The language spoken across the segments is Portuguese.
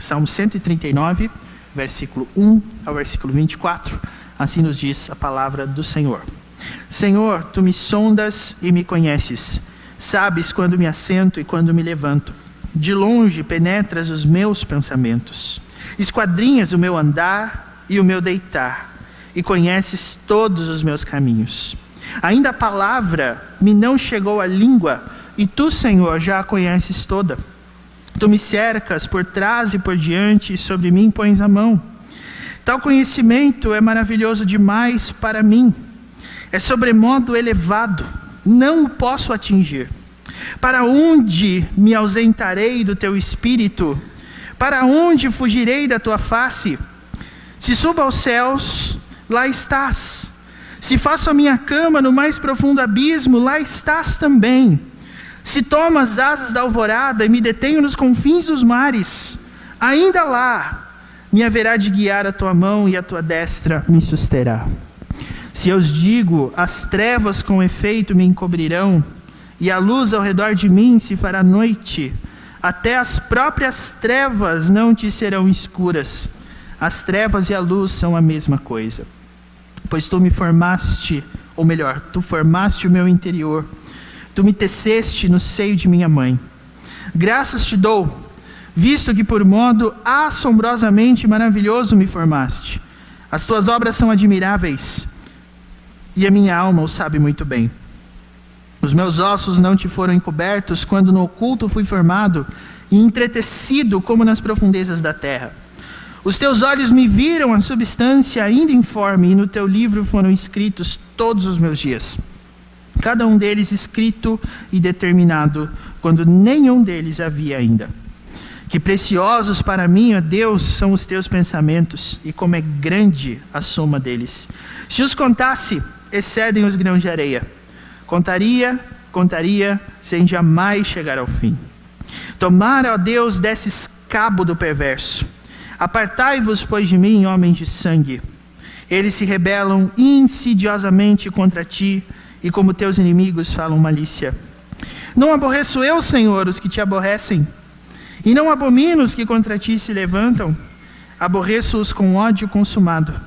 Salmo 139, versículo 1 ao versículo 24. Assim nos diz a palavra do Senhor. Senhor, tu me sondas e me conheces. Sabes quando me assento e quando me levanto. De longe penetras os meus pensamentos. Esquadrinhas o meu andar e o meu deitar. E conheces todos os meus caminhos. Ainda a palavra me não chegou à língua, e tu, Senhor, já a conheces toda. Tu me cercas por trás e por diante, e sobre mim pões a mão. Tal conhecimento é maravilhoso demais para mim. É sobremodo elevado, não o posso atingir. Para onde me ausentarei do teu espírito? Para onde fugirei da tua face? Se subo aos céus, lá estás. Se faço a minha cama no mais profundo abismo, lá estás também. Se tomo as asas da alvorada e me detenho nos confins dos mares, ainda lá me haverá de guiar a tua mão e a tua destra me susterá. Se eu digo, as trevas com efeito me encobrirão, e a luz ao redor de mim se fará noite, até as próprias trevas não te serão escuras. As trevas e a luz são a mesma coisa. Pois tu me formaste, ou melhor, tu formaste o meu interior. Tu me teceste no seio de minha mãe. Graças te dou, visto que por modo assombrosamente maravilhoso me formaste. As tuas obras são admiráveis, e a minha alma o sabe muito bem. Os meus ossos não te foram encobertos, quando no oculto fui formado, e entretecido como nas profundezas da terra. Os teus olhos me viram a substância ainda informe, e no teu livro foram escritos todos os meus dias. Cada um deles escrito e determinado, quando nenhum deles havia ainda. Que preciosos para mim, ó Deus, são os teus pensamentos, e como é grande a soma deles. Se os contasse, excedem os grãos de areia. Contaria, sem jamais chegar ao fim. Tomara, ó Deus, desses cabo do perverso. Apartai-vos, pois, de mim, homens de sangue. Eles se rebelam insidiosamente contra ti, e como teus inimigos falam malícia. Não aborreço eu, Senhor, os que te aborrecem, e não abomino os que contra ti se levantam. Aborreço-os com ódio consumado.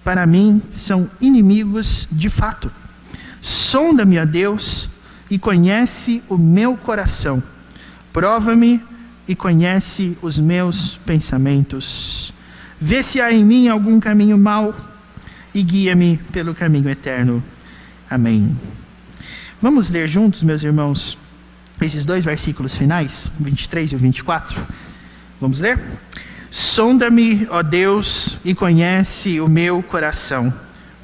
Para mim, são inimigos de fato. Sonda-me, ó Deus, e conhece o meu coração. Prova-me e conhece os meus pensamentos. Vê se há em mim algum caminho mau, e guia-me pelo caminho eterno. Amém. Vamos ler juntos, meus irmãos, esses dois versículos finais, 23 e 24. Vamos ler? Sonda-me, ó Deus, e conhece o meu coração.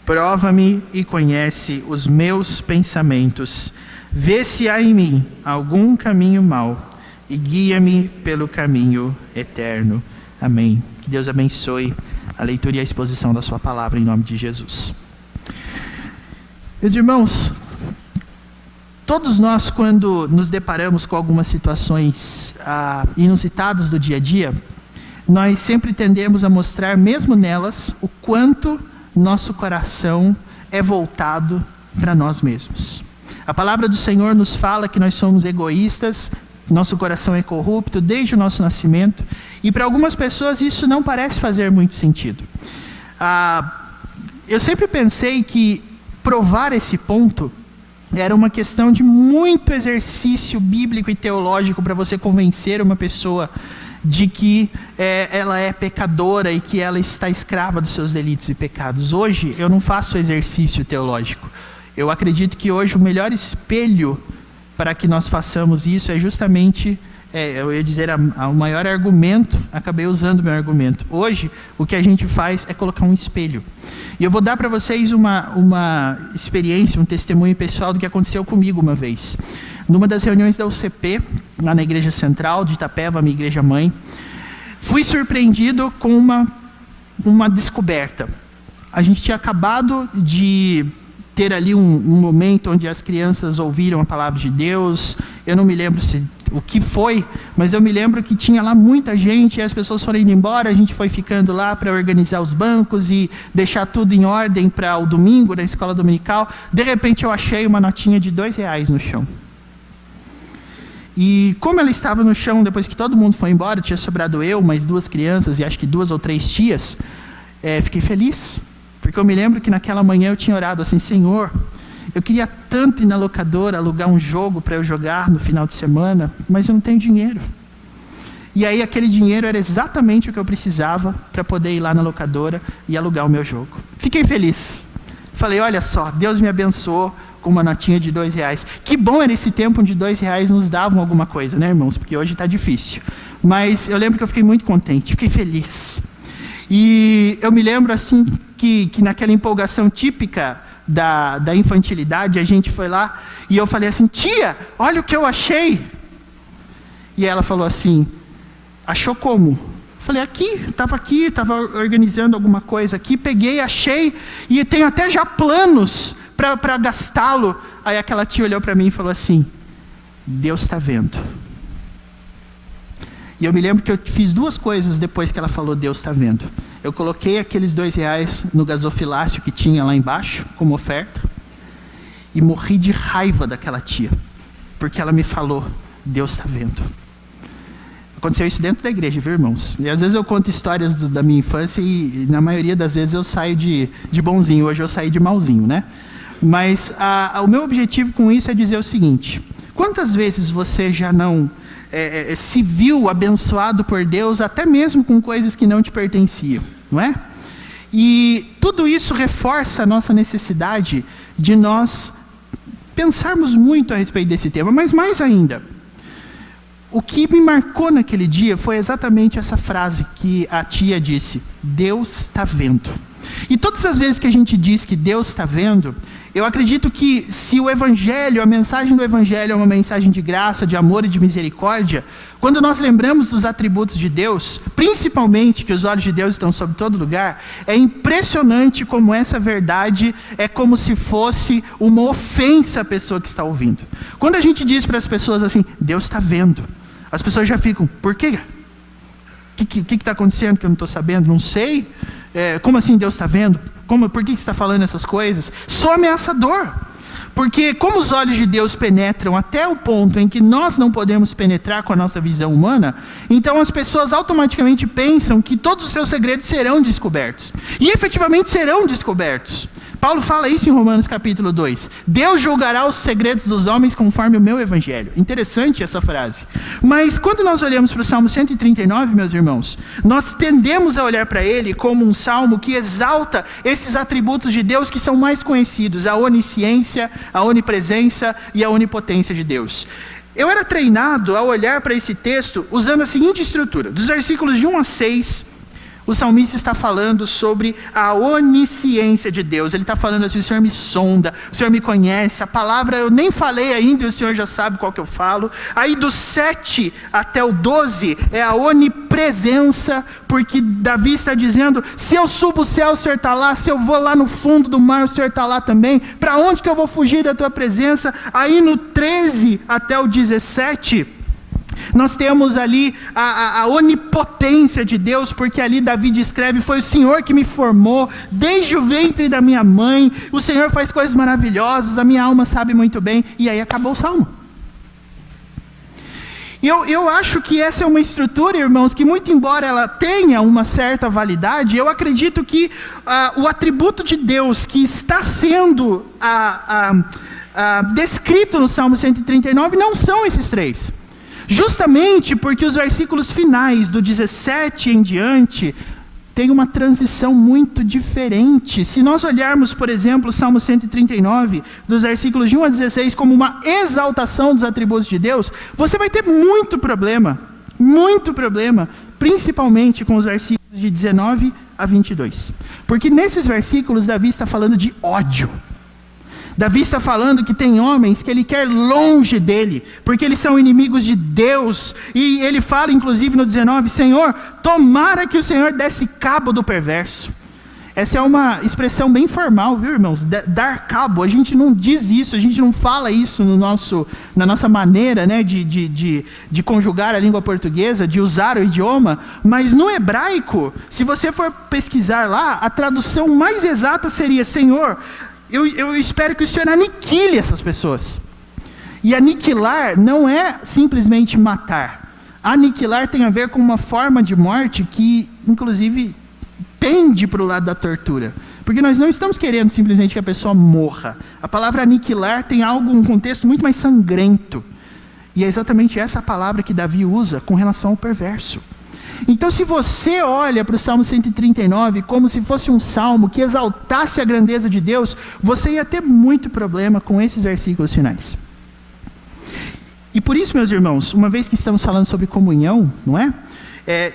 Prova-me e conhece os meus pensamentos. Vê se há em mim algum caminho mau, e guia-me pelo caminho eterno. Amém. Que Deus abençoe a leitura e a exposição da sua palavra em nome de Jesus. Meus irmãos, todos nós, quando nos deparamos com algumas situações inusitadas do dia a dia, nós sempre tendemos a mostrar, mesmo nelas, o quanto nosso coração é voltado para nós mesmos. A palavra do Senhor nos fala que nós somos egoístas, nosso coração é corrupto desde o nosso nascimento, e para algumas pessoas isso não parece fazer muito sentido. Eu sempre pensei que provar esse ponto era uma questão de muito exercício bíblico e teológico para você convencer uma pessoa de que ela é pecadora e que ela está escrava dos seus delitos e pecados. Hoje eu não faço exercício teológico. Eu acredito que hoje o melhor espelho para que nós façamos isso é justamente, eu ia dizer, o maior argumento, acabei usando o meu argumento. Hoje, o que a gente faz é colocar um espelho. E eu vou dar para vocês uma experiência, um testemunho pessoal do que aconteceu comigo uma vez. Numa das reuniões da UCP, lá na Igreja Central de Itapeva, minha igreja mãe, fui surpreendido com uma descoberta. A gente tinha acabado de ter ali um momento onde as crianças ouviram a palavra de Deus. Eu não me lembro o que foi, mas eu me lembro que tinha lá muita gente, e as pessoas foram indo embora, a gente foi ficando lá para organizar os bancos e deixar tudo em ordem para o domingo, na escola dominical. De repente eu achei uma notinha de R$2 no chão. E como ela estava no chão depois que todo mundo foi embora, tinha sobrado eu, mais 2 crianças e acho que 2 ou 3 tias, fiquei feliz. Porque eu me lembro que naquela manhã eu tinha orado assim: Senhor, eu queria tanto ir na locadora, alugar um jogo para eu jogar no final de semana, mas eu não tenho dinheiro. E aí aquele dinheiro era exatamente o que eu precisava para poder ir lá na locadora e alugar o meu jogo. Fiquei feliz. Falei: olha só, Deus me abençoou com uma notinha de R$2. Que bom era esse tempo onde R$2 nos davam alguma coisa, né, irmãos? Porque hoje está difícil. Mas eu lembro que eu fiquei muito contente, fiquei feliz. E eu me lembro assim que naquela empolgação típica da infantilidade, a gente foi lá e eu falei assim: tia, olha o que eu achei. E ela falou assim: achou como? Falei: aqui, estava organizando alguma coisa aqui, peguei, achei, e tenho até já planos para gastá-lo. Aí aquela tia olhou para mim e falou assim: Deus está vendo. E eu me lembro que eu fiz 2 coisas depois que ela falou Deus está vendo. Eu coloquei aqueles R$2 no gasofilácio que tinha lá embaixo, como oferta, e morri de raiva daquela tia, porque ela me falou Deus está vendo. Aconteceu isso dentro da igreja, viu, irmãos? E às vezes eu conto histórias da minha infância e na maioria das vezes eu saio de bonzinho. Hoje eu saí de malzinho, né? Mas o meu objetivo com isso é dizer o seguinte: quantas vezes você já não se viu abençoado por Deus, até mesmo com coisas que não te pertenciam, não é? E tudo isso reforça a nossa necessidade de nós pensarmos muito a respeito desse tema. Mas mais ainda, o que me marcou naquele dia foi exatamente essa frase que a tia disse: Deus está vendo. E todas as vezes que a gente diz que Deus está vendo, eu acredito que se o Evangelho, a mensagem do Evangelho é uma mensagem de graça, de amor e de misericórdia, quando nós lembramos dos atributos de Deus, principalmente que os olhos de Deus estão sobre todo lugar, é impressionante como essa verdade é como se fosse uma ofensa à pessoa que está ouvindo. Quando a gente diz para as pessoas assim: Deus está vendo, as pessoas já ficam: por quê? O que está acontecendo que eu não estou sabendo? Não sei. Como assim Deus está vendo? Por que você está falando essas coisas? Sou ameaçador. Porque como os olhos de Deus penetram até o ponto em que nós não podemos penetrar com a nossa visão humana, então as pessoas automaticamente pensam que todos os seus segredos serão descobertos. E efetivamente serão descobertos. Paulo fala isso em Romanos capítulo 2. Deus julgará os segredos dos homens conforme o meu evangelho. Interessante essa frase. Mas quando nós olhamos para o Salmo 139, meus irmãos, nós tendemos a olhar para ele como um salmo que exalta esses atributos de Deus que são mais conhecidos: a onisciência, a onipresença e a onipotência de Deus. Eu era treinado a olhar para esse texto usando a seguinte estrutura: dos versículos de 1 a 6, o salmista está falando sobre a onisciência de Deus. Ele está falando assim: o Senhor me sonda, o Senhor me conhece, a palavra eu nem falei ainda e o Senhor já sabe qual que eu falo. Aí do 7 até o 12 é a onipresença, porque Davi está dizendo: se eu subo o céu, o Senhor está lá; se eu vou lá no fundo do mar, o Senhor está lá também. Para onde que eu vou fugir da tua presença? Aí no 13 até o 17... nós temos ali a onipotência de Deus, porque ali Davi descreve: foi o Senhor que me formou desde o ventre da minha mãe, o Senhor faz coisas maravilhosas, a minha alma sabe muito bem. E aí acabou o salmo. Eu acho que essa é uma estrutura, irmãos, que muito embora ela tenha uma certa validade, eu acredito que o atributo de Deus que está sendo descrito no Salmo 139 não são esses 3. Justamente porque os versículos finais, do 17 em diante, tem uma transição muito diferente. Se nós olharmos, por exemplo, o Salmo 139, dos versículos de 1 a 16, como uma exaltação dos atributos de Deus, você vai ter muito problema, principalmente com os versículos de 19 a 22. Porque nesses versículos, Davi está falando de ódio. Davi está falando que tem homens que ele quer longe dele, porque eles são inimigos de Deus. E ele fala, inclusive no 19, Senhor, tomara que o Senhor desse cabo do perverso. Essa é uma expressão bem formal, viu, irmãos? Dar cabo, a gente não diz isso, a gente não fala isso na nossa maneira, né, de conjugar a língua portuguesa, de usar o idioma. Mas no hebraico, se você for pesquisar lá, a tradução mais exata seria: Senhor, eu espero que o Senhor aniquile essas pessoas. E aniquilar não é simplesmente matar. Aniquilar tem a ver com uma forma de morte que, inclusive, pende para o lado da tortura. Porque nós não estamos querendo simplesmente que a pessoa morra. A palavra aniquilar tem um contexto muito mais sangrento. E é exatamente essa palavra que Davi usa com relação ao perverso. Então, se você olha para o Salmo 139 como se fosse um salmo que exaltasse a grandeza de Deus, você ia ter muito problema com esses versículos finais. E por isso, meus irmãos, uma vez que estamos falando sobre comunhão, não é?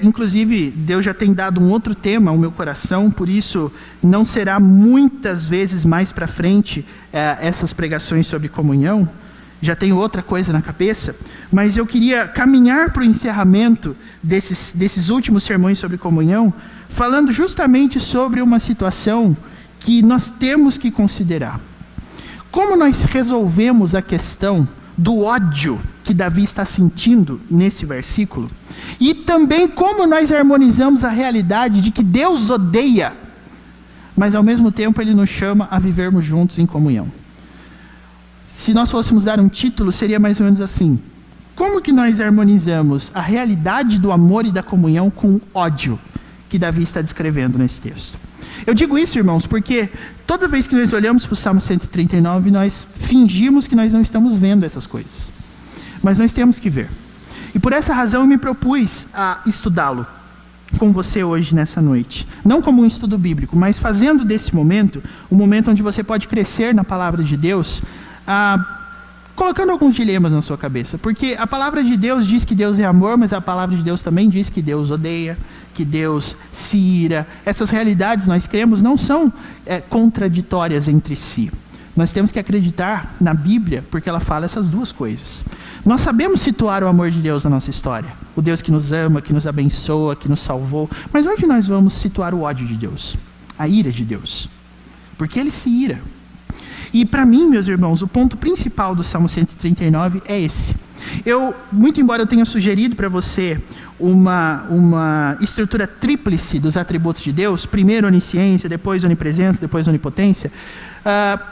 Inclusive, Deus já tem dado um outro tema ao meu coração, por isso não será muitas vezes mais para frente essas pregações sobre comunhão. Já tenho outra coisa na cabeça, mas eu queria caminhar para o encerramento desses últimos sermões sobre comunhão, falando justamente sobre uma situação que nós temos que considerar. Como nós resolvemos a questão do ódio que Davi está sentindo nesse versículo, e também como nós harmonizamos a realidade de que Deus odeia, mas ao mesmo tempo Ele nos chama a vivermos juntos em comunhão. Se nós fôssemos dar um título, seria mais ou menos assim: como que nós harmonizamos a realidade do amor e da comunhão com o ódio que Davi está descrevendo nesse texto? Eu digo isso, irmãos, porque toda vez que nós olhamos para o Salmo 139, nós fingimos que nós não estamos vendo essas coisas. Mas nós temos que ver. E por essa razão eu me propus a estudá-lo com você hoje, nessa noite. Não como um estudo bíblico, mas fazendo desse momento um momento onde você pode crescer na palavra de Deus, colocando alguns dilemas na sua cabeça. Porque a palavra de Deus diz que Deus é amor, mas a palavra de Deus também diz que Deus odeia, que Deus se ira. Essas realidades, nós cremos, não são contraditórias entre si. Nós temos que acreditar na Bíblia, porque ela fala essas duas coisas. Nós sabemos situar o amor de Deus na nossa história. O Deus que nos ama, que nos abençoa, que nos salvou. Mas onde nós vamos situar o ódio de Deus? A ira de Deus. Porque Ele se ira. E para mim, meus irmãos, o ponto principal do Salmo 139 é esse. Muito embora eu tenha sugerido para você uma estrutura tríplice dos atributos de Deus, primeiro onisciência, depois onipresença, depois onipotência,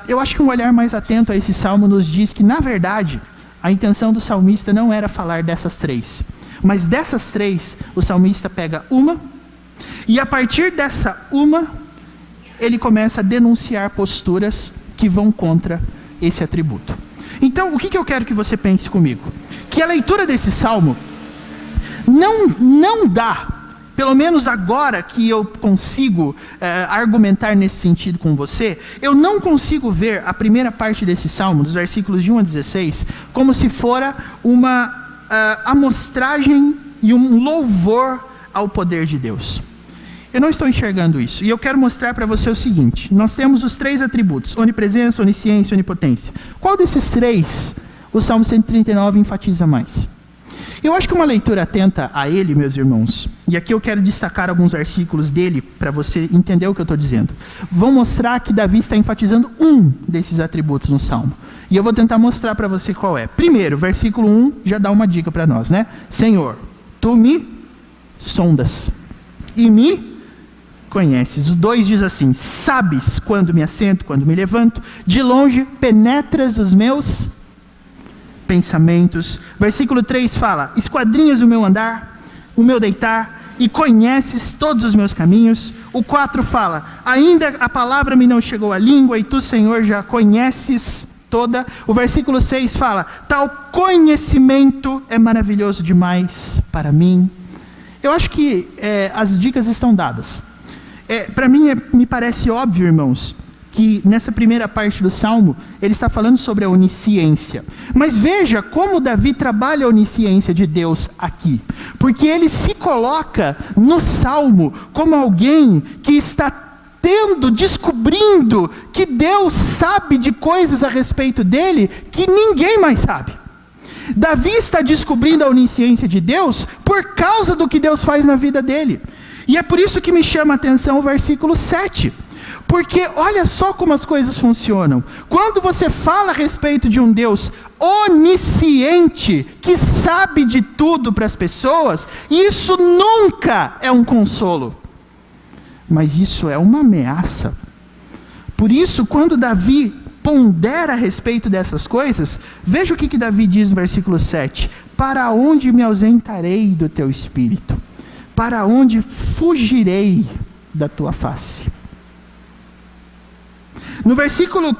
eu acho que um olhar mais atento a esse salmo nos diz que, na verdade, a intenção do salmista não era falar dessas três. Mas dessas três, o salmista pega uma, e a partir dessa uma, ele começa a denunciar posturas que vão contra esse atributo. Então, o que eu quero que você pense comigo? Que a leitura desse salmo não dá, pelo menos agora que eu consigo argumentar nesse sentido com você, eu não consigo ver a primeira parte desse salmo, dos versículos de 1 a 16, como se fora uma amostragem e um louvor ao poder de Deus. Eu não estou enxergando isso. E eu quero mostrar para você o seguinte: nós temos os três atributos: onipresença, onisciência e onipotência. Qual desses três o Salmo 139 enfatiza mais? Eu acho que uma leitura atenta a ele, meus irmãos, e aqui eu quero destacar alguns versículos dele para você entender o que eu estou dizendo, vão mostrar que Davi está enfatizando um desses atributos no Salmo. E eu vou tentar mostrar para você qual é. Primeiro, versículo 1 já dá uma dica para nós, né? Senhor, tu me sondas e me conheces. O 2 diz assim: sabes quando me assento, quando me levanto, de longe penetras os meus pensamentos. Versículo 3 fala: esquadrinhas o meu andar, o meu deitar, e conheces todos os meus caminhos. O 4 fala: ainda a palavra me não chegou à língua, e tu, Senhor, já conheces toda. O versículo 6 fala: tal conhecimento é maravilhoso demais para mim. Eu acho que as dicas estão dadas. Para mim, me parece óbvio, irmãos, que nessa primeira parte do Salmo, ele está falando sobre a onisciência. Mas veja como Davi trabalha a onisciência de Deus aqui. Porque ele se coloca no Salmo como alguém que está descobrindo que Deus sabe de coisas a respeito dele que ninguém mais sabe. Davi está descobrindo a onisciência de Deus por causa do que Deus faz na vida dele. E é por isso que me chama a atenção o versículo 7. Porque olha só como as coisas funcionam. Quando você fala a respeito de um Deus onisciente, que sabe de tudo para as pessoas, isso nunca é um consolo. Mas isso é uma ameaça. Por isso, quando Davi pondera a respeito dessas coisas, veja o que Davi diz no versículo 7. Para onde me ausentarei do teu espírito? Para onde fugirei da tua face? No versículo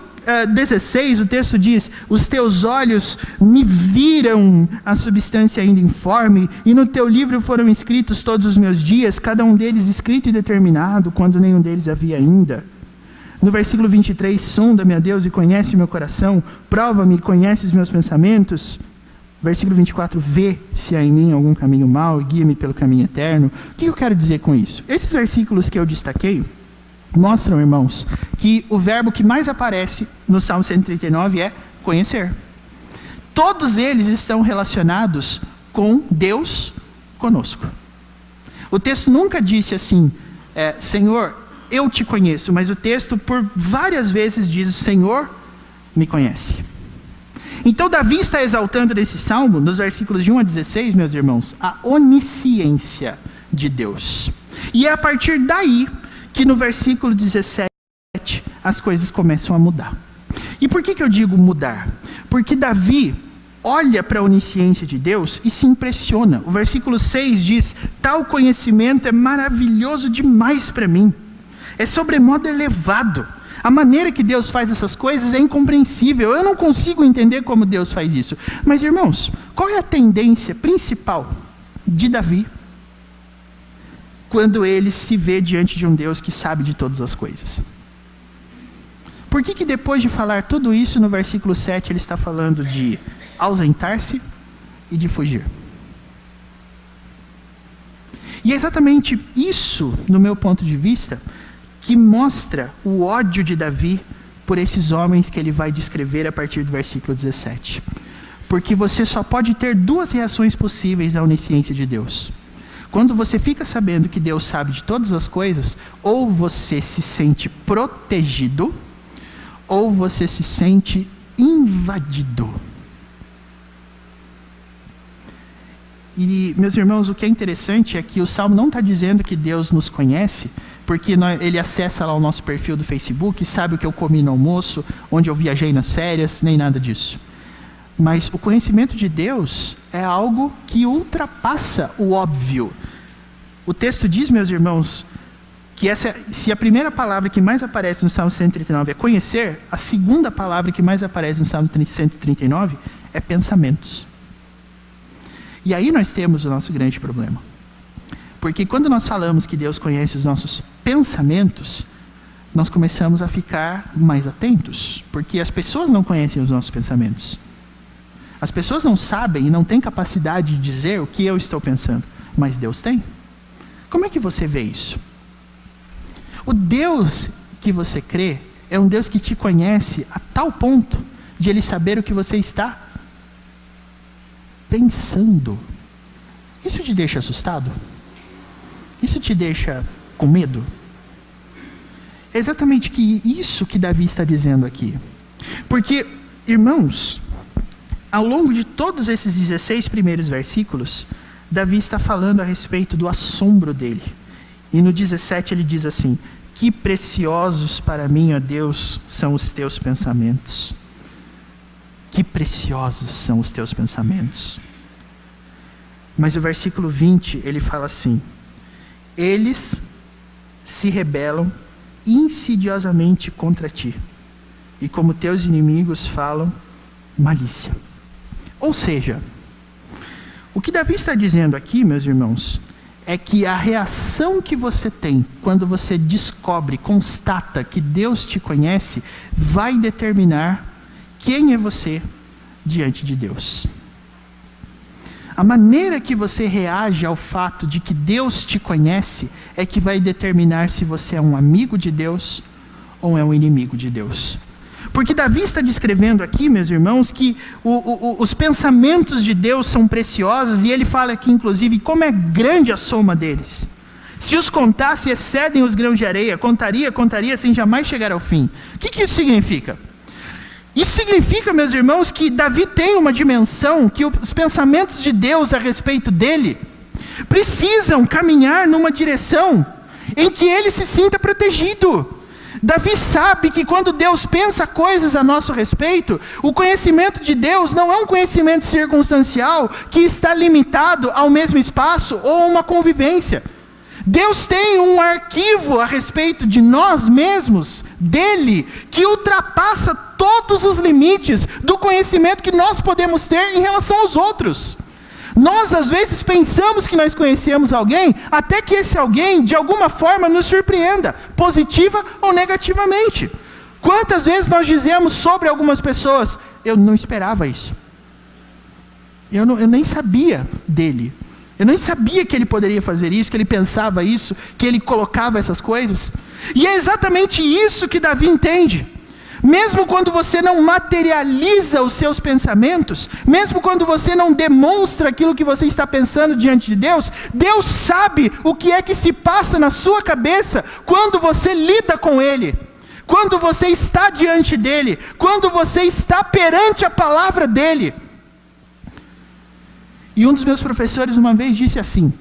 16, o texto diz: os teus olhos me viram a substância ainda informe, e no teu livro foram escritos todos os meus dias, cada um deles escrito e determinado, quando nenhum deles havia ainda. No versículo 23, sonda-me, ó Deus, e conhece o meu coração, prova-me e conhece os meus pensamentos. Versículo 24, vê se há em mim algum caminho mau e guia-me pelo caminho eterno. O que eu quero dizer com isso? Esses versículos que eu destaquei mostram, irmãos, que o verbo que mais aparece no Salmo 139 é conhecer. Todos eles estão relacionados com Deus conosco. O texto nunca disse assim, Senhor, eu te conheço, mas o texto por várias vezes diz, o Senhor me conhece. Então Davi está exaltando nesse salmo, nos versículos de 1 a 16, meus irmãos, a onisciência de Deus. E é a partir daí que no versículo 17 as coisas começam a mudar. E por que eu digo mudar? Porque Davi olha para a onisciência de Deus e se impressiona. O versículo 6 diz, tal conhecimento é maravilhoso demais para mim. É sobremodo elevado. A maneira que Deus faz essas coisas é incompreensível. Eu não consigo entender como Deus faz isso. Mas, irmãos, qual é a tendência principal de Davi quando ele se vê diante de um Deus que sabe de todas as coisas? Por que depois de falar tudo isso, no versículo 7, ele está falando de ausentar-se e de fugir? E é exatamente isso, no meu ponto de vista, que mostra o ódio de Davi por esses homens que ele vai descrever a partir do versículo 17. Porque você só pode ter duas reações possíveis à onisciência de Deus. Quando você fica sabendo que Deus sabe de todas as coisas, ou você se sente protegido, ou você se sente invadido. E, meus irmãos, o que é interessante é que o Salmo não está dizendo que Deus nos conhece, porque ele acessa lá o nosso perfil do Facebook, sabe o que eu comi no almoço, onde eu viajei nas férias, nem nada disso. Mas o conhecimento de Deus é algo que ultrapassa o óbvio. O texto diz, meus irmãos, que se a primeira palavra que mais aparece no Salmo 139 é conhecer, a segunda palavra que mais aparece no Salmo 139 é pensamentos. E aí nós temos o nosso grande problema. Porque quando nós falamos que Deus conhece os nossos pensamentos, nós começamos a ficar mais atentos, porque as pessoas não conhecem os nossos pensamentos. As pessoas não sabem e não têm capacidade de dizer o que eu estou pensando, mas Deus tem. Como é que você vê isso? O Deus que você crê é um Deus que te conhece a tal ponto de Ele saber o que você está pensando. Isso te deixa assustado? Isso te deixa com medo? É exatamente isso que Davi está dizendo aqui. Porque, irmãos, ao longo de todos esses 16 primeiros versículos, Davi está falando a respeito do assombro dele. E no 17 ele diz assim, que preciosos para mim, ó Deus, são os teus pensamentos. Que preciosos são os teus pensamentos. Mas o versículo 20, ele fala assim, eles se rebelam insidiosamente contra ti, e como teus inimigos falam malícia. Ou seja, o que Davi está dizendo aqui, meus irmãos, é que a reação que você tem quando você descobre, constata que Deus te conhece, vai determinar quem é você diante de Deus. A maneira que você reage ao fato de que Deus te conhece é que vai determinar se você é um amigo de Deus ou é um inimigo de Deus. Porque Davi está descrevendo aqui, meus irmãos, que os pensamentos de Deus são preciosos, e ele fala aqui, inclusive, como é grande a soma deles. Se os contasse, excedem os grãos de areia, contaria, sem jamais chegar ao fim. O que isso significa? Isso significa, meus irmãos, que Davi tem uma dimensão, que os pensamentos de Deus a respeito dele precisam caminhar numa direção em que ele se sinta protegido. Davi sabe que quando Deus pensa coisas a nosso respeito, o conhecimento de Deus não é um conhecimento circunstancial que está limitado ao mesmo espaço ou a uma convivência. Deus tem um arquivo a respeito de nós mesmos, dele, que ultrapassa todos os limites do conhecimento que nós podemos ter em relação aos outros. Nós, às vezes, pensamos que nós conhecemos alguém, até que esse alguém, de alguma forma, nos surpreenda, positiva ou negativamente. Quantas vezes nós dizemos sobre algumas pessoas, eu não esperava isso. Eu nem sabia dele. Eu nem sabia que ele poderia fazer isso, que ele pensava isso, que ele colocava essas coisas. E é exatamente isso que Davi entende. Mesmo quando você não materializa os seus pensamentos, mesmo quando você não demonstra aquilo que você está pensando diante de Deus, Deus sabe o que é que se passa na sua cabeça quando você lida com Ele, quando você está diante dEle, quando você está perante a palavra dEle. E um dos meus professores uma vez disse assim: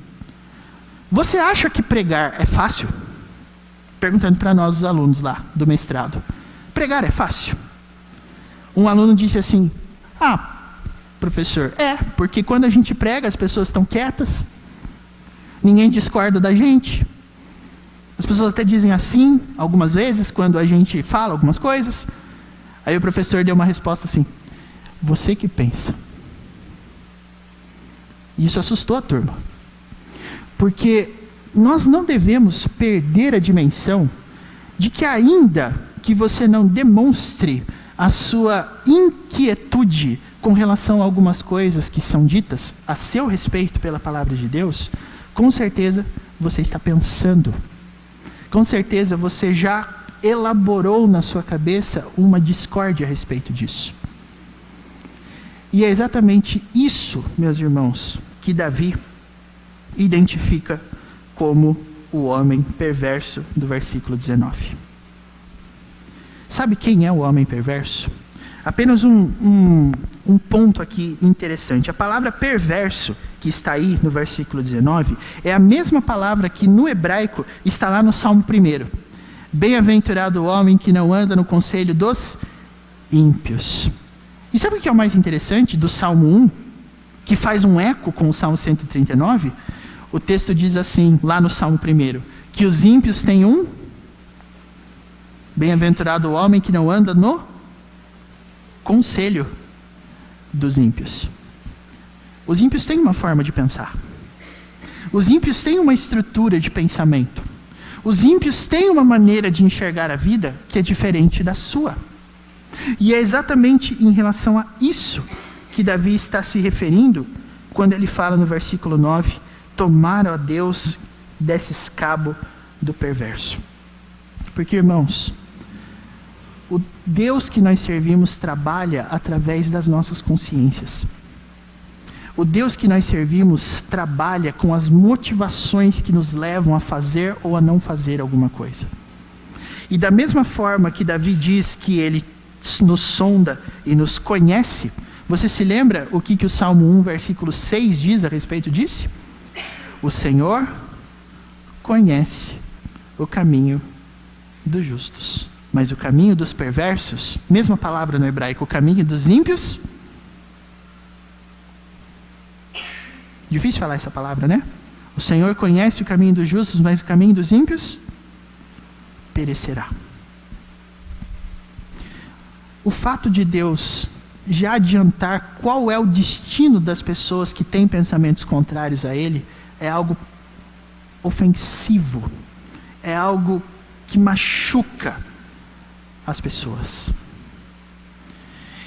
você acha que pregar é fácil? Perguntando para nós os alunos lá do mestrado. Pregar é fácil? Um aluno disse assim: professor, porque quando a gente prega as pessoas estão quietas, ninguém discorda da gente, as pessoas até dizem assim, algumas vezes, quando a gente fala algumas coisas. Aí o professor deu uma resposta assim: você que pensa. E isso assustou a turma, porque nós não devemos perder a dimensão de que ainda que você não demonstre a sua inquietude com relação a algumas coisas que são ditas a seu respeito pela palavra de Deus, com certeza você está pensando, com certeza você já elaborou na sua cabeça uma discórdia a respeito disso. E é exatamente isso, meus irmãos, que Davi identifica como o homem perverso do versículo 19. Sabe quem é o homem perverso? Apenas um ponto aqui interessante. A palavra perverso, que está aí no versículo 19, é a mesma palavra que no hebraico está lá no Salmo 1. Bem-aventurado o homem que não anda no conselho dos ímpios. E sabe o que é o mais interessante do Salmo 1? Que faz um eco com o Salmo 139? O texto diz assim, lá no Salmo 1, que os ímpios têm um bem-aventurado o homem que não anda no conselho dos ímpios. Os ímpios têm uma forma de pensar. Os ímpios têm uma estrutura de pensamento. Os ímpios têm uma maneira de enxergar a vida que é diferente da sua. E é exatamente em relação a isso que Davi está se referindo quando ele fala no versículo 9: tomara, ó Deus, desses cabo do perverso. Porque, irmãos, o Deus que nós servimos trabalha através das nossas consciências. O Deus que nós servimos trabalha com as motivações que nos levam a fazer ou a não fazer alguma coisa. E da mesma forma que Davi diz que ele nos sonda e nos conhece, você se lembra o que o Salmo 1, versículo 6 diz a respeito disso? O Senhor conhece o caminho dos justos, mas o caminho dos perversos, mesma palavra no hebraico, o caminho dos ímpios. Difícil falar essa palavra, né? O Senhor conhece o caminho dos justos, mas o caminho dos ímpios perecerá. O fato de Deus já adiantar qual é o destino das pessoas que têm pensamentos contrários a Ele é algo ofensivo, é algo que machuca as pessoas.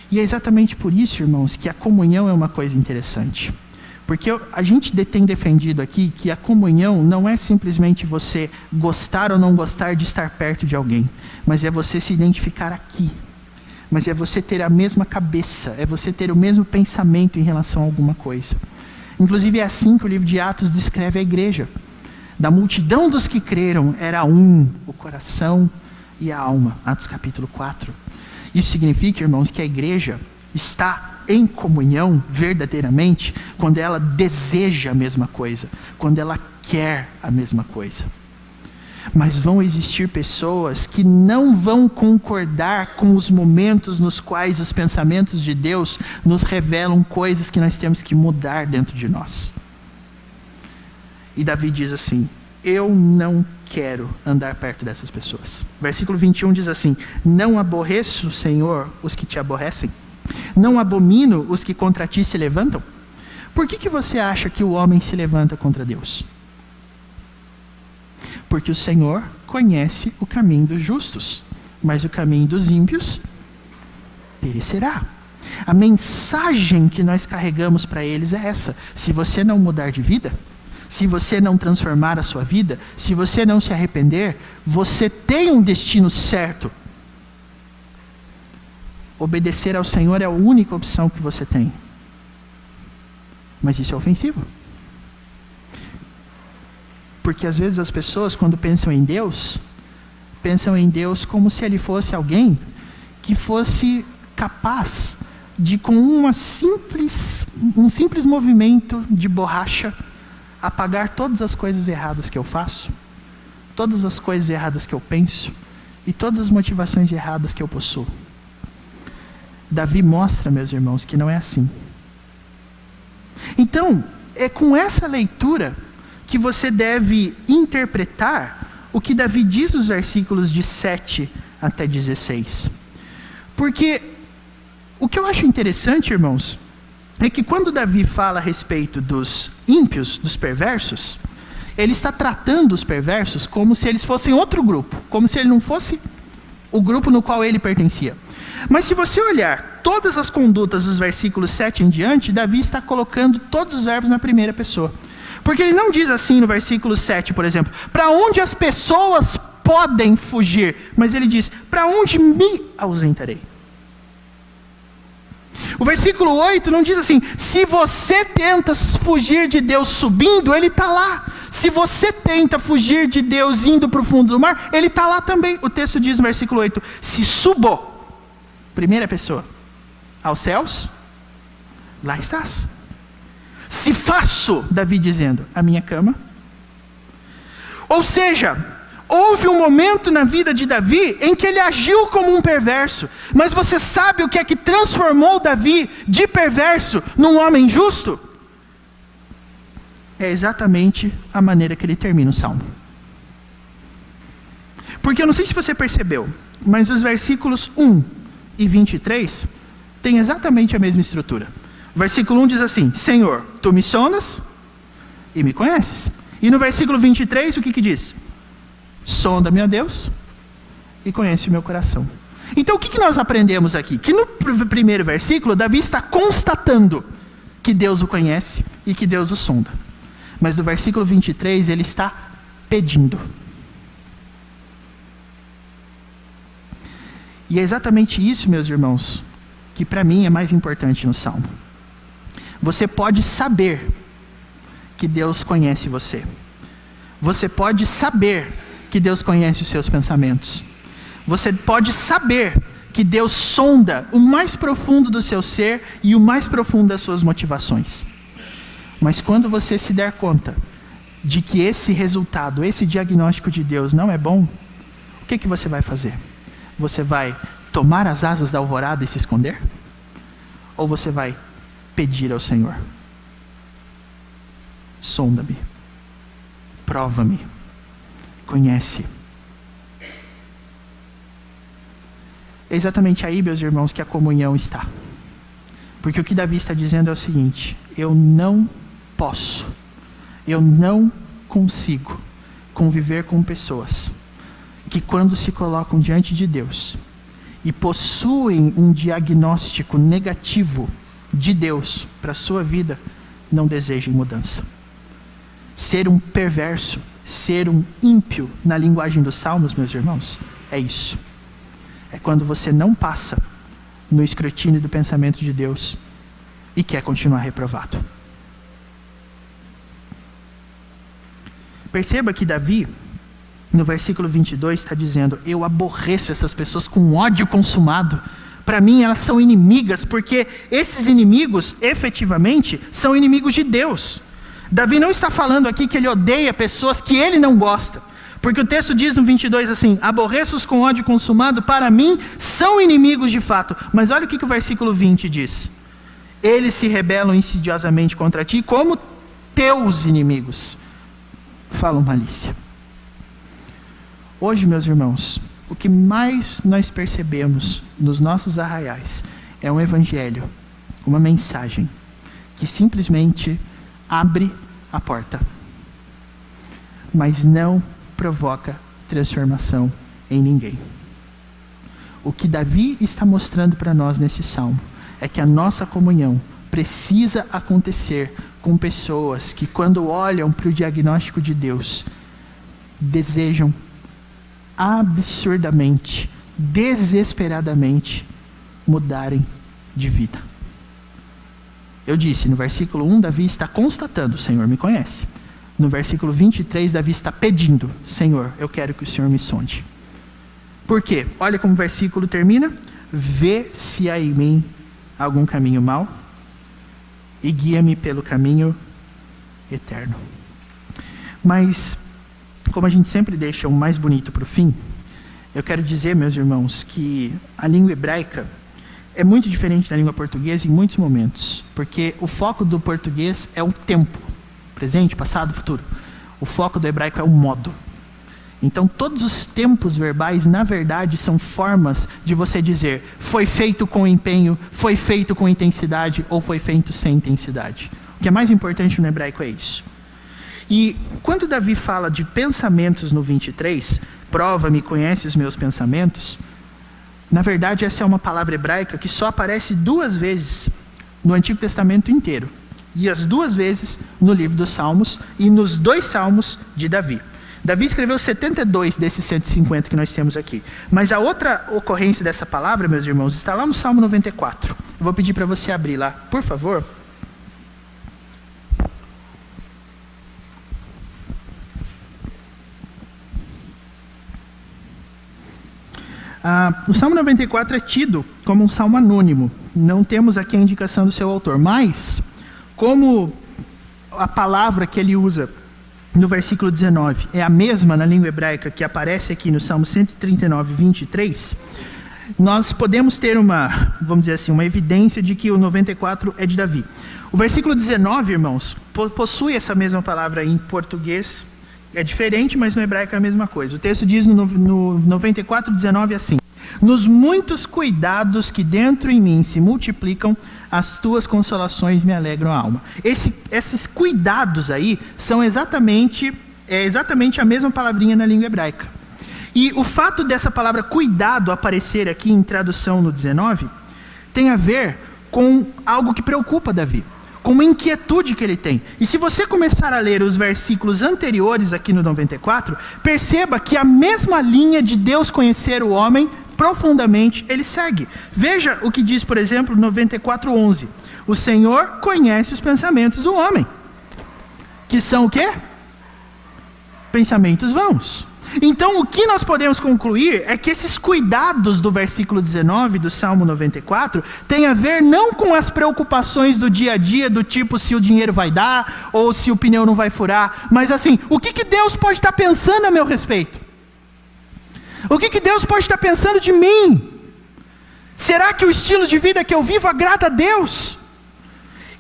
E é exatamente por isso, irmãos, que a comunhão é uma coisa interessante. Porque a gente tem defendido aqui que a comunhão não é simplesmente você gostar ou não gostar de estar perto de alguém, mas é você se identificar aqui. Mas é você ter a mesma cabeça, é você ter o mesmo pensamento em relação a alguma coisa. Inclusive é assim que o livro de Atos descreve a igreja. Da multidão dos que creram, era um, o coração e a alma. Atos capítulo 4. Isso significa, irmãos, que a igreja está em comunhão verdadeiramente quando ela deseja a mesma coisa, quando ela quer a mesma coisa. Mas vão existir pessoas que não vão concordar com os momentos nos quais os pensamentos de Deus nos revelam coisas que nós temos que mudar dentro de nós. E Davi diz assim: eu não quero andar perto dessas pessoas. Versículo 21 diz assim: não aborreço, Senhor, os que te aborrecem. Não abomino os que contra ti se levantam. Por que você acha que o homem se levanta contra Deus? Porque o Senhor conhece o caminho dos justos, mas o caminho dos ímpios perecerá. A mensagem que nós carregamos para eles é essa: se você não mudar de vida, se você não transformar a sua vida, se você não se arrepender, você tem um destino certo. Obedecer ao Senhor é a única opção que você tem. Mas isso é ofensivo. Porque às vezes as pessoas, quando pensam em Deus como se Ele fosse alguém que fosse capaz de, com um simples movimento de borracha, apagar todas as coisas erradas que eu faço, todas as coisas erradas que eu penso e todas as motivações erradas que eu possuo. Davi mostra, meus irmãos, que não é assim. Então, é com essa leitura que você deve interpretar o que Davi diz nos versículos de 7 até 16. Porque o que eu acho interessante, irmãos, é que quando Davi fala a respeito dos ímpios, dos perversos, ele está tratando os perversos como se eles fossem outro grupo, como se ele não fosse o grupo no qual ele pertencia. Mas se você olhar todas as condutas dos versículos 7 em diante, Davi está colocando todos os verbos na primeira pessoa. Porque ele não diz assim no versículo 7, por exemplo, para onde as pessoas podem fugir, mas ele diz, para onde me ausentarei. O versículo 8 não diz assim, se você tenta fugir de Deus subindo, Ele está lá. Se você tenta fugir de Deus indo para o fundo do mar, Ele está lá também. O texto diz no versículo 8, se subo, primeira pessoa, aos céus, lá estás. Se faço, Davi dizendo, a minha cama. Ou seja, houve um momento na vida de Davi em que ele agiu como um perverso. Mas você sabe o que é que transformou Davi de perverso num homem justo? É exatamente a maneira que ele termina o Salmo. Porque eu não sei se você percebeu, mas os versículos 1 e 23 têm exatamente a mesma estrutura. O versículo 1 diz assim, Senhor, tu me sondas e me conheces. E no versículo 23, o que diz? Sonda-me, ó Deus, e conhece o meu coração. Então o que nós aprendemos aqui? Que no primeiro versículo, Davi está constatando que Deus o conhece e que Deus o sonda. Mas no versículo 23, ele está pedindo. E é exatamente isso, meus irmãos, que para mim é mais importante no Salmo. Você pode saber que Deus conhece você. Você pode saber que Deus conhece os seus pensamentos. Você pode saber que Deus sonda o mais profundo do seu ser e o mais profundo das suas motivações. Mas quando você se der conta de que esse resultado, esse diagnóstico de Deus não é bom, o que você vai fazer? Você vai tomar as asas da alvorada e se esconder? Ou você vai pedir ao Senhor? Sonda-me, prova-me, conhece. É exatamente aí, meus irmãos, que a comunhão está. Porque o que Davi está dizendo é o seguinte, eu não posso, eu não consigo conviver com pessoas que quando se colocam diante de Deus e possuem um diagnóstico negativo de Deus para a sua vida, não desejem mudança. Ser um perverso, ser um ímpio, na linguagem dos Salmos, meus irmãos, é isso. É quando você não passa no escrutínio do pensamento de Deus e quer continuar reprovado. Perceba que Davi, no versículo 22, está dizendo, eu aborreço essas pessoas com ódio consumado. Para mim elas são inimigas, porque esses inimigos, efetivamente, são inimigos de Deus. Davi não está falando aqui que ele odeia pessoas que ele não gosta, Porque o texto diz no 22 assim: aborreço-os com ódio consumado, para mim são inimigos de fato. Mas olha o que o versículo 20 diz: eles se rebelam insidiosamente contra ti, como teus inimigos falam malícia. Hoje, meus irmãos, o que mais nós percebemos nos nossos arraiais é um evangelho, uma mensagem que simplesmente abre a porta, mas não provoca transformação em ninguém. O que Davi está mostrando para nós nesse salmo é que a nossa comunhão precisa acontecer com pessoas que, quando olham para o diagnóstico de Deus, desejam absurdamente, desesperadamente mudarem de vida. Eu disse, no versículo 1, Davi está constatando: o Senhor me conhece. No versículo 23, Davi está pedindo: Senhor, eu quero que o Senhor me sonde. Por quê? Olha como o versículo termina: vê se há em mim algum caminho mau e guia-me pelo caminho eterno. Mas, como a gente sempre deixa o mais bonito para o fim, eu quero dizer, meus irmãos, que a língua hebraica é muito diferente da língua portuguesa em muitos momentos, porque o foco do português é o tempo, presente, passado, futuro. O foco do hebraico é o modo. Então, todos os tempos verbais, na verdade, são formas de você dizer: foi feito com empenho, foi feito com intensidade, ou foi feito sem intensidade. O que é mais importante no hebraico é isso. E quando Davi fala de pensamentos no 23, prova-me, conhece os meus pensamentos, na verdade essa é uma palavra hebraica que só aparece 2 vezes no Antigo Testamento inteiro. E as 2 vezes no livro dos Salmos e nos 2 Salmos de Davi. Davi escreveu 72 desses 150 que nós temos aqui. Mas a outra ocorrência dessa palavra, meus irmãos, está lá no Salmo 94. Eu vou pedir para você abrir lá, por favor. O Salmo 94 é tido como um salmo anônimo. Não temos aqui a indicação do seu autor. Mas, como a palavra que ele usa no versículo 19 é a mesma na língua hebraica que aparece aqui no Salmo 139, 23, nós podemos ter vamos dizer assim, uma evidência de que o 94 é de Davi. O versículo 19, irmãos, possui essa mesma palavra em português. É diferente, mas no hebraico é a mesma coisa. O texto diz no 94, 19 assim: nos muitos cuidados que dentro em mim se multiplicam, as tuas consolações me alegram a alma. Esses cuidados aí são exatamente a mesma palavrinha na língua hebraica. E o fato dessa palavra cuidado aparecer aqui em tradução no 19 tem a ver com algo que preocupa Davi, com uma inquietude que ele tem. E se você começar a ler os versículos anteriores aqui no 94, perceba que a mesma linha de Deus conhecer o homem profundamente, ele segue. Veja o que diz, por exemplo, 94:11. O Senhor conhece os pensamentos do homem, que são o quê? Pensamentos vãos. Então, o que nós podemos concluir é que esses cuidados do versículo 19 do Salmo 94 têm a ver não com as preocupações do dia a dia, do tipo se o dinheiro vai dar ou se o pneu não vai furar, mas assim, o que Deus pode estar pensando a meu respeito? O que Deus pode estar pensando de mim? Será que o estilo de vida que eu vivo agrada a Deus?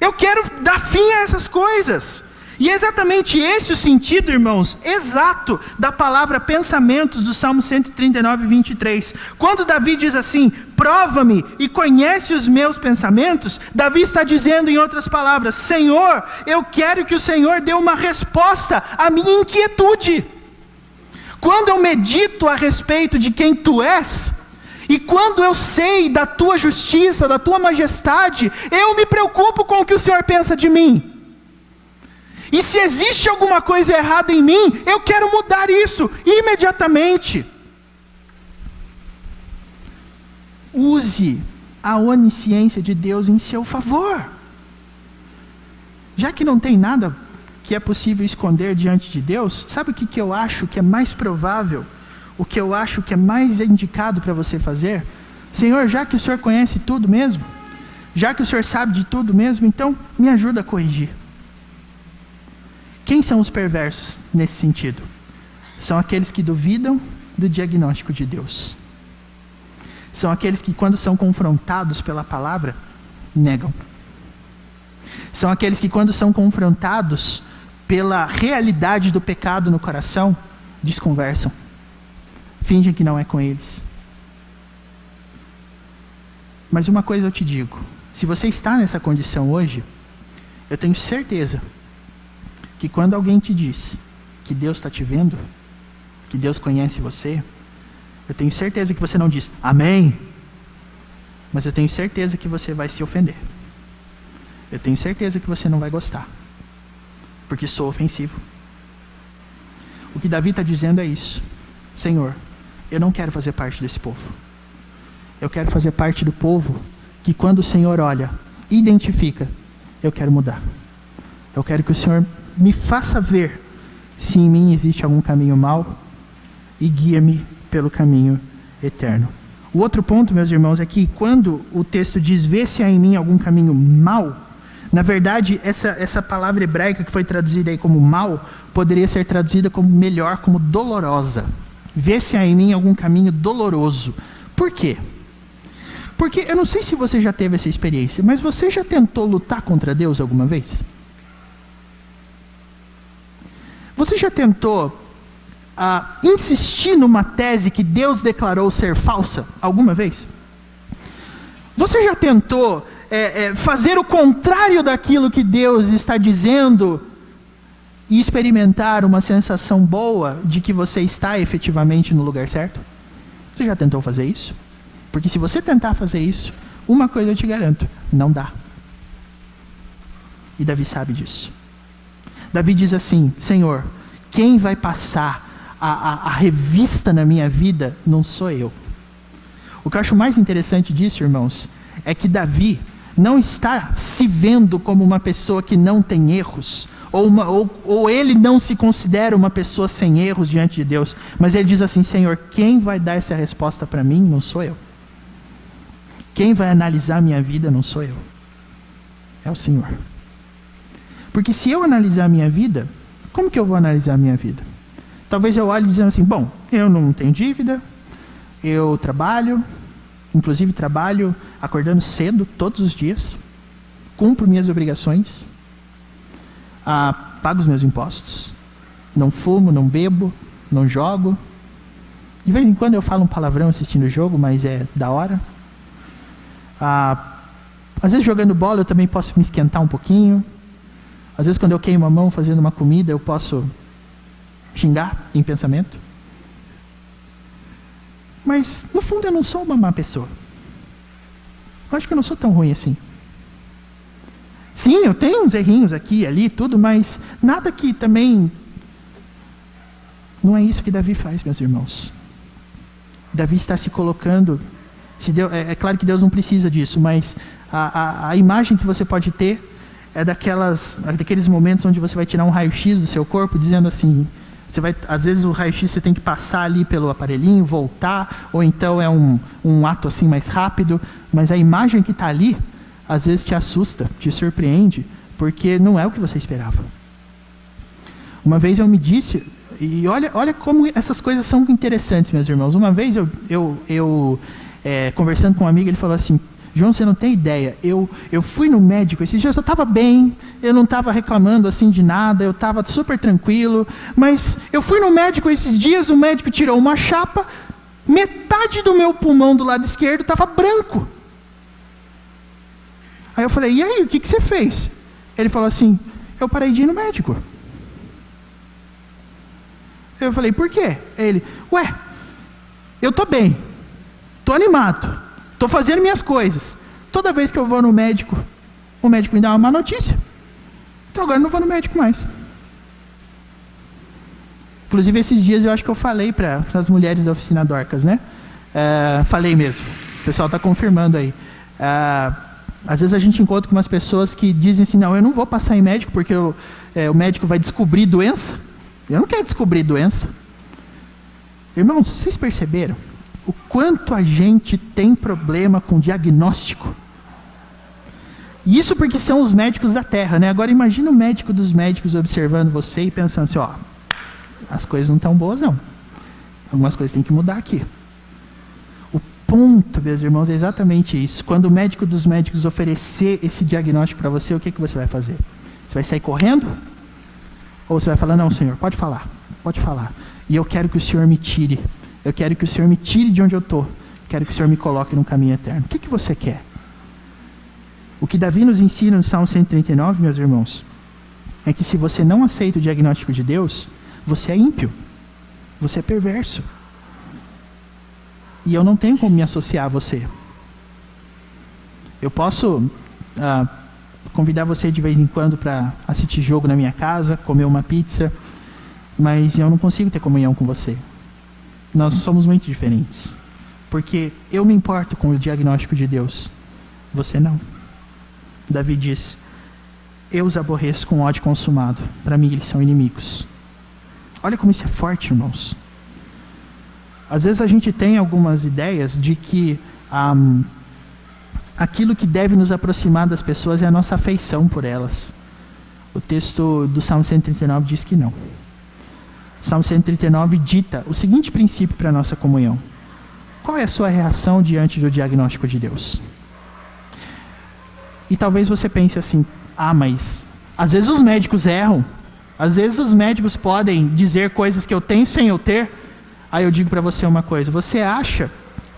Eu quero dar fim a essas coisas. E é exatamente esse o sentido, irmãos, exato da palavra pensamentos do Salmo 139, 23. Quando Davi diz assim: prova-me e conhece os meus pensamentos, Davi está dizendo, em outras palavras: Senhor, eu quero que o Senhor dê uma resposta à minha inquietude. Quando eu medito a respeito de quem Tu és, e quando eu sei da Tua justiça, da Tua majestade, eu me preocupo com o que o Senhor pensa de mim. E se existe alguma coisa errada em mim, eu quero mudar isso imediatamente. Use a onisciência de Deus em seu favor. Já que não tem nada que é possível esconder diante de Deus, sabe o que eu acho que é mais provável? O que eu acho que é mais indicado para você fazer? Senhor, já que o Senhor conhece tudo mesmo, já que o Senhor sabe de tudo mesmo, então me ajuda a corrigir. Quem são os perversos nesse sentido? são aqueles que duvidam do diagnóstico de Deus. São aqueles que, quando são confrontados pela palavra, negam. São aqueles que, quando são confrontados pela realidade do pecado no coração, desconversam. Fingem que não é com eles. Mas uma coisa eu te digo: se você está nessa condição hoje, eu tenho certeza que quando alguém te diz que Deus está te vendo, que Deus conhece você, eu tenho certeza que você não diz amém, mas eu tenho certeza que você vai se ofender. Eu tenho certeza que você não vai gostar, porque sou ofensivo. O que Davi está dizendo é isso: Senhor, eu não quero fazer parte desse povo. Eu quero fazer parte do povo que, quando o Senhor olha, identifica, eu quero mudar. Eu quero que o Senhor me faça ver se em mim existe algum caminho mau e guia-me pelo caminho eterno. O outro ponto, meus irmãos, é que quando o texto diz vê se há em mim algum caminho mau, na verdade, essa palavra hebraica que foi traduzida aí como mal, poderia ser traduzida como melhor, como dolorosa. Vê se há em mim algum caminho doloroso. Por quê? Porque eu não sei se você já teve essa experiência, mas você já tentou lutar contra Deus alguma vez? Você já tentou insistir numa tese que Deus declarou ser falsa alguma vez? Você já tentou fazer o contrário daquilo que Deus está dizendo e experimentar uma sensação boa de que você está efetivamente no lugar certo? Você já tentou fazer isso? Porque se você tentar fazer isso, uma coisa eu te garanto: não dá. E Davi sabe disso. Davi diz assim: Senhor, quem vai passar a revista na minha vida não sou eu. O que eu acho mais interessante disso, irmãos, é que Davi não está se vendo como uma pessoa que não tem erros, ou ele não se considera uma pessoa sem erros diante de Deus, mas ele diz assim: Senhor, quem vai dar essa resposta para mim não sou eu. Quem vai analisar a minha vida não sou eu, é o Senhor. Porque se eu analisar a minha vida, como que eu vou analisar a minha vida? Talvez eu olhe dizendo assim: bom, eu não tenho dívida, eu trabalho, inclusive trabalho acordando cedo todos os dias, cumpro minhas obrigações, pago os meus impostos, não fumo, não bebo, não jogo. De vez em quando eu falo um palavrão assistindo o jogo, mas é da hora. Às vezes jogando bola eu também posso me esquentar um pouquinho. Às vezes quando eu queimo a mão fazendo uma comida eu posso xingar em pensamento. Mas no fundo eu não sou uma má pessoa. Eu acho que eu não sou tão ruim assim. Sim, eu tenho uns errinhos aqui e ali, tudo, mas nada que também... Não é isso que Davi faz, meus irmãos. Davi está se colocando... É claro que Deus não precisa disso, mas a imagem que você pode ter é daqueles momentos onde você vai tirar um raio-x do seu corpo, dizendo assim, às vezes o raio-x você tem que passar ali pelo aparelhinho, voltar, ou então é um ato assim mais rápido, mas a imagem que está ali, às vezes te assusta, te surpreende, porque não é o que você esperava. Uma vez eu me disse, e olha como essas coisas são interessantes, meus irmãos. Uma vez eu conversando com um amigo, ele falou assim: João, você não tem ideia, eu fui no médico esses dias, eu estava bem, eu não estava reclamando assim de nada, eu estava super tranquilo, mas eu fui no médico esses dias, o médico tirou uma chapa, metade do meu pulmão do lado esquerdo estava branco. Aí eu falei: e aí, o que você fez? Ele falou assim: eu parei de ir no médico. Eu falei: por quê? Ele: ué, eu estou bem, estou animado, estou fazendo minhas coisas. Toda vez que eu vou no médico, o médico me dá uma má notícia. Então agora eu não vou no médico mais. Inclusive esses dias eu acho que eu falei para as mulheres da oficina Dorcas, né? Falei mesmo. O pessoal está confirmando aí. Às vezes a gente encontra com umas pessoas que dizem assim: não, eu não vou passar em médico porque o médico vai descobrir doença. Eu não quero descobrir doença. Irmãos, vocês perceberam o quanto a gente tem problema com diagnóstico? Isso porque são os médicos da terra, né? Agora imagina o médico dos médicos observando você e pensando assim: ó, as coisas não estão boas não. Algumas coisas têm que mudar aqui. O ponto, meus irmãos, é exatamente isso. Quando o médico dos médicos oferecer esse diagnóstico para você, o que você vai fazer? Você vai sair correndo? Ou você vai falar, não, Senhor, pode falar. E eu quero que o Senhor me tire. Eu quero que o Senhor me tire de onde eu estou. Quero que o Senhor me coloque no caminho eterno. O que você quer? O que Davi nos ensina no Salmo 139, meus irmãos, é que se você não aceita o diagnóstico de Deus, você é ímpio. Você é perverso. E eu não tenho como me associar a você. Eu posso convidar você de vez em quando para assistir jogo na minha casa, comer uma pizza, mas eu não consigo ter comunhão com você. Nós somos muito diferentes. Porque eu me importo com o diagnóstico de Deus. Você não. Davi diz, eu os aborreço com ódio consumado. Para mim eles são inimigos. Olha como isso é forte, irmãos. Às vezes a gente tem algumas ideias de que aquilo que deve nos aproximar das pessoas é a nossa afeição por elas. O texto do Salmo 139 diz que não. O Salmo 139 dita o seguinte princípio para a nossa comunhão. Qual é a sua reação diante do diagnóstico de Deus? E talvez você pense assim, mas às vezes os médicos erram. Às vezes os médicos podem dizer coisas que eu tenho sem eu ter. Aí eu digo para você uma coisa, você acha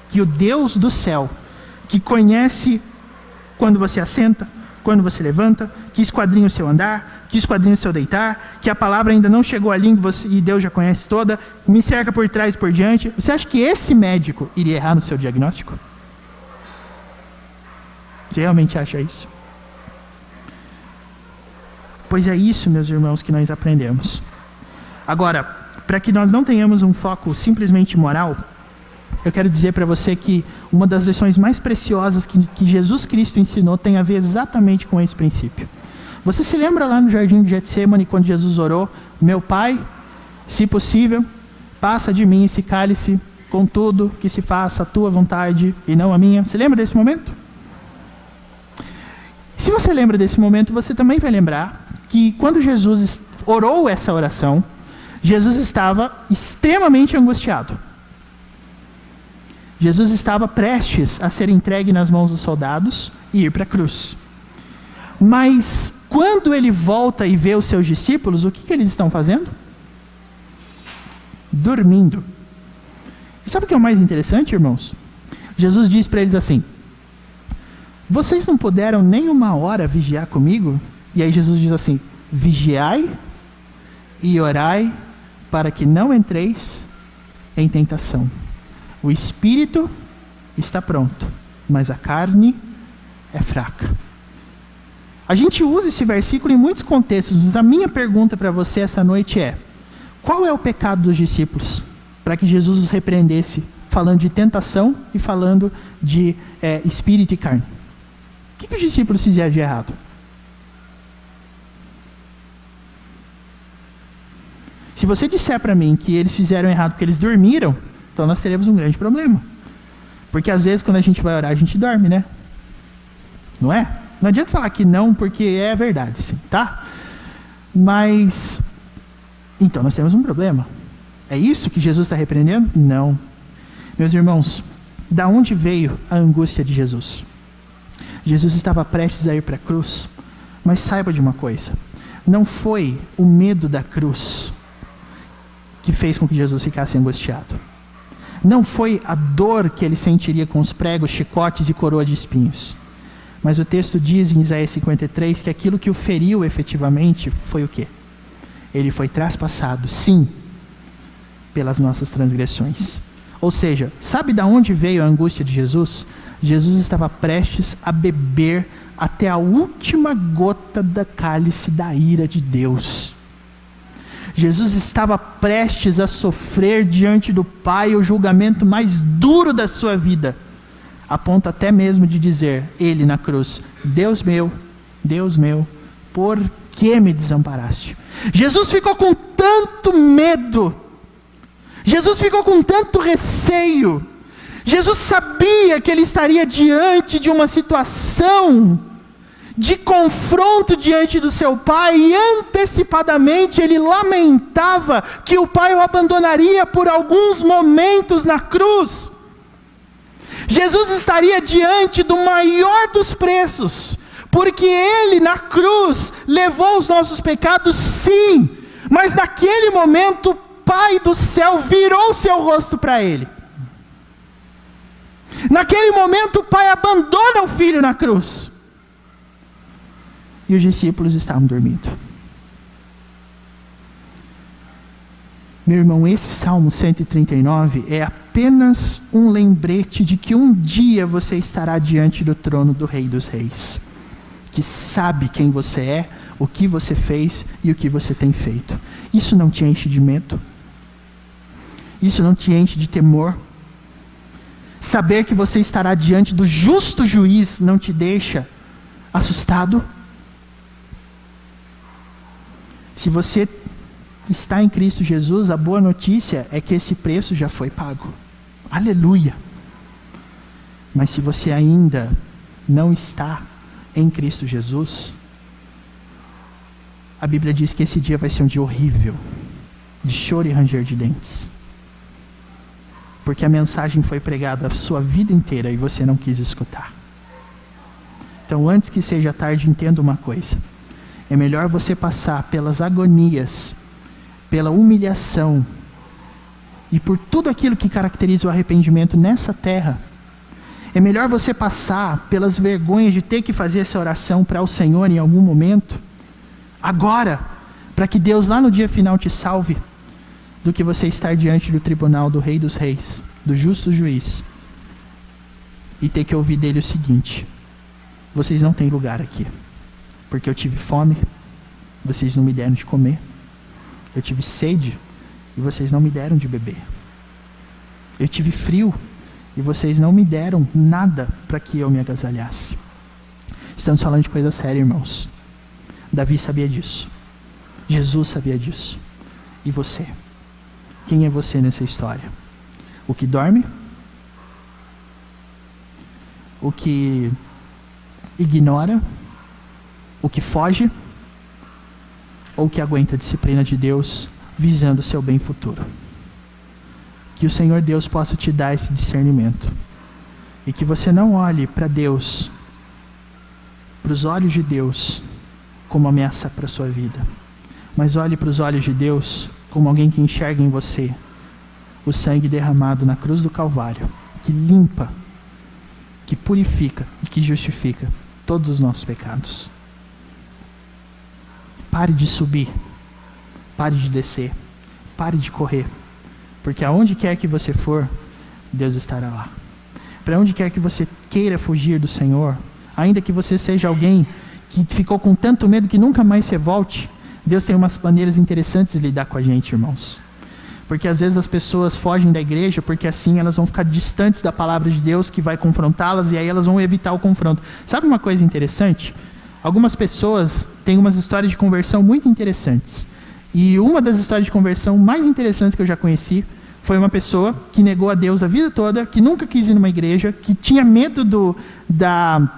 que o Deus do céu, que conhece quando você assenta, quando você levanta, que esquadrinha o seu andar, que esquadrinha o seu deitar, que a palavra ainda não chegou ali e Deus já conhece toda, me cerca por trás e por diante, você acha que esse médico iria errar no seu diagnóstico? Você realmente acha isso? Pois é isso, meus irmãos, que nós aprendemos. Agora, para que nós não tenhamos um foco simplesmente moral, eu quero dizer para você que uma das lições mais preciosas que Jesus Cristo ensinou tem a ver exatamente com esse princípio. Você se lembra lá no jardim de Getsêmani, quando Jesus orou, meu Pai, se possível, passa de mim esse cálice, contudo, que se faça a tua vontade e não a minha. Você lembra desse momento? Se você lembra desse momento, você também vai lembrar que quando Jesus orou essa oração, Jesus estava extremamente angustiado. Jesus estava prestes a ser entregue nas mãos dos soldados e ir para a cruz. Mas quando ele volta e vê os seus discípulos, o que eles estão fazendo? Dormindo. E sabe o que é o mais interessante, irmãos? Jesus diz para eles assim, vocês não puderam nem uma hora vigiar comigo? E aí Jesus diz assim, vigiai e orai para que não entreis em tentação. O espírito está pronto, mas a carne é fraca. A gente usa esse versículo em muitos contextos, mas a minha pergunta para você essa noite é, qual é o pecado dos discípulos? Para que Jesus os repreendesse, falando de tentação e falando de espírito e carne. O que os discípulos fizeram de errado? Se você disser para mim que eles fizeram errado porque eles dormiram, então nós teremos um grande problema. Porque às vezes quando a gente vai orar, a gente dorme, né? Não é? Não adianta falar que não, porque é verdade, sim, tá? Mas, então nós temos um problema. É isso que Jesus está repreendendo? Não. Meus irmãos, da onde veio a angústia de Jesus? Jesus estava prestes a ir para a cruz, mas saiba de uma coisa, não foi o medo da cruz que fez com que Jesus ficasse angustiado. Não foi a dor que ele sentiria com os pregos, chicotes e coroa de espinhos. Mas o texto diz em Isaías 53 que aquilo que o feriu efetivamente foi o quê? Ele foi traspassado, sim, pelas nossas transgressões. Ou seja, sabe de onde veio a angústia de Jesus? Jesus estava prestes a beber até a última gota da cálice da ira de Deus. Jesus estava prestes a sofrer diante do Pai o julgamento mais duro da sua vida, a ponto até mesmo de dizer, ele na cruz, Deus meu, por que me desamparaste? Jesus ficou com tanto medo, Jesus ficou com tanto receio, Jesus sabia que ele estaria diante de uma situação de confronto diante do seu pai, e antecipadamente ele lamentava que o pai o abandonaria por alguns momentos na cruz. Jesus estaria diante do maior dos preços, porque ele na cruz levou os nossos pecados, sim, mas naquele momento o Pai do céu virou seu rosto para ele. Naquele momento o pai abandona o filho na cruz. E os discípulos estavam dormindo. Meu irmão, esse Salmo 139 é apenas um lembrete de que um dia você estará diante do trono do Rei dos Reis, que sabe quem você é, o que você fez e o que você tem feito. Isso não te enche de medo? Isso não te enche de temor? Saber que você estará diante do justo juiz não te deixa assustado? Se você está em Cristo Jesus, a boa notícia é que esse preço já foi pago. Aleluia! Mas se você ainda não está em Cristo Jesus, a Bíblia diz que esse dia vai ser um dia horrível, de choro e ranger de dentes. Porque a mensagem foi pregada a sua vida inteira e você não quis escutar. Então, antes que seja tarde, entenda uma coisa. É melhor você passar pelas agonias, pela humilhação e por tudo aquilo que caracteriza o arrependimento nessa terra. É melhor você passar pelas vergonhas de ter que fazer essa oração para o Senhor em algum momento, agora, para que Deus lá no dia final te salve, do que você estar diante do tribunal do Rei dos Reis, do justo juiz, e ter que ouvir dele o seguinte: vocês não têm lugar aqui, porque eu tive fome, vocês não me deram de comer, eu tive sede, e vocês não me deram de beber, eu tive frio, e vocês não me deram nada para que eu me agasalhasse. Estamos falando de coisa séria, irmãos. Davi sabia disso, Jesus sabia disso, e você? Quem é você nessa história? O que dorme? O que ignora? O que foge? Ou o que aguenta a disciplina de Deus, visando o seu bem futuro? Que o Senhor Deus possa te dar esse discernimento, e que você não olhe para Deus, para os olhos de Deus, como ameaça para a sua vida, mas olhe para os olhos de Deus como alguém que enxerga em você o sangue derramado na cruz do Calvário, que limpa, que purifica e que justifica todos os nossos pecados. Pare de subir, pare de descer, pare de correr, porque aonde quer que você for, Deus estará lá. Para onde quer que você queira fugir do Senhor, ainda que você seja alguém que ficou com tanto medo que nunca mais você volte, Deus tem umas maneiras interessantes de lidar com a gente, irmãos. Porque às vezes as pessoas fogem da igreja porque assim elas vão ficar distantes da palavra de Deus que vai confrontá-las, e aí elas vão evitar o confronto. Sabe uma coisa interessante? Algumas pessoas têm umas histórias de conversão muito interessantes. E uma das histórias de conversão mais interessantes que eu já conheci foi uma pessoa que negou a Deus a vida toda, que nunca quis ir numa igreja, que tinha medo da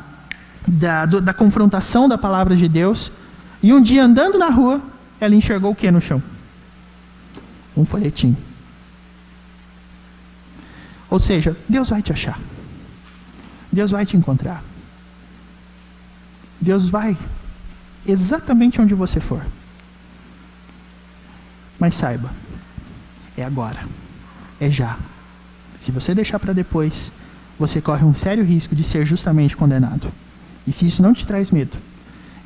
confrontação da palavra de Deus. E um dia, andando na rua, ela enxergou o que no chão? Um folhetim. Ou seja, Deus vai te achar. Deus vai te encontrar. Deus vai exatamente onde você for. Mas saiba, é agora. É já. Se você deixar para depois, você corre um sério risco de ser justamente condenado. E se isso não te traz medo,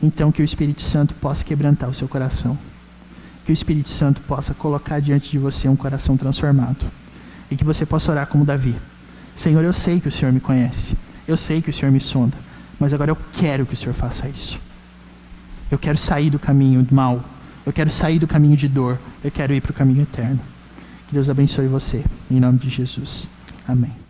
então que o Espírito Santo possa quebrantar o seu coração. Que o Espírito Santo possa colocar diante de você um coração transformado. E que você possa orar como Davi. Senhor, eu sei que o Senhor me conhece. Eu sei que o Senhor me sonda. Mas agora eu quero que o Senhor faça isso. Eu quero sair do caminho mau. Eu quero sair do caminho de dor. Eu quero ir para o caminho eterno. Que Deus abençoe você. Em nome de Jesus. Amém.